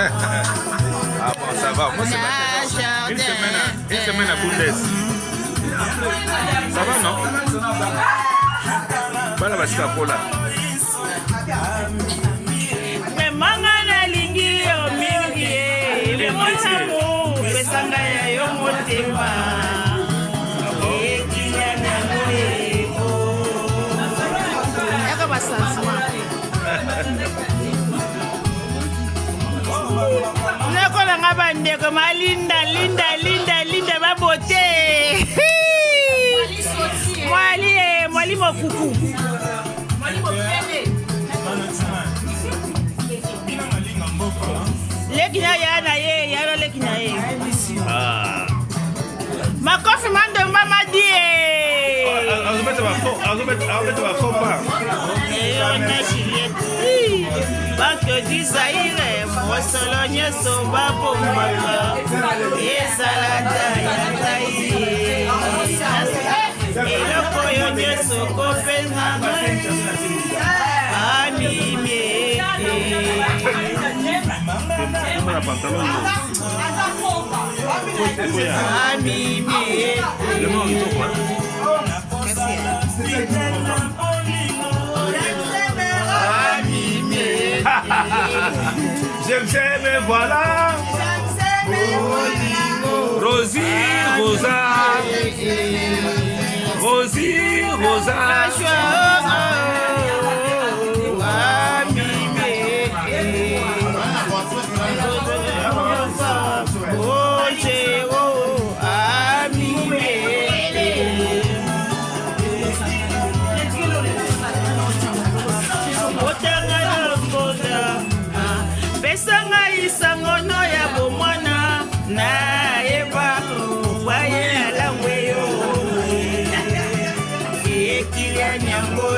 Ah bon, ça va. Moi, c'est une semaine à Bundes. Ça va, non? Voilà, bah, c'est à Pola. Mais mangana lingi yo mingi e motamu pesanga ya yo motema ekiyana ngolebo yaka basansima nakola nga bandeko malinda linda babote mwali mokuku lekina yana ye yaro lekina ye makofi mando mama die banque d'Isaïre mosolo nyonso babombaka ezalata ya ngai eloko oyo nyonso kopesanga J'aime, voilà. Rosie, Rosa. Rosie, Rosa. Nyango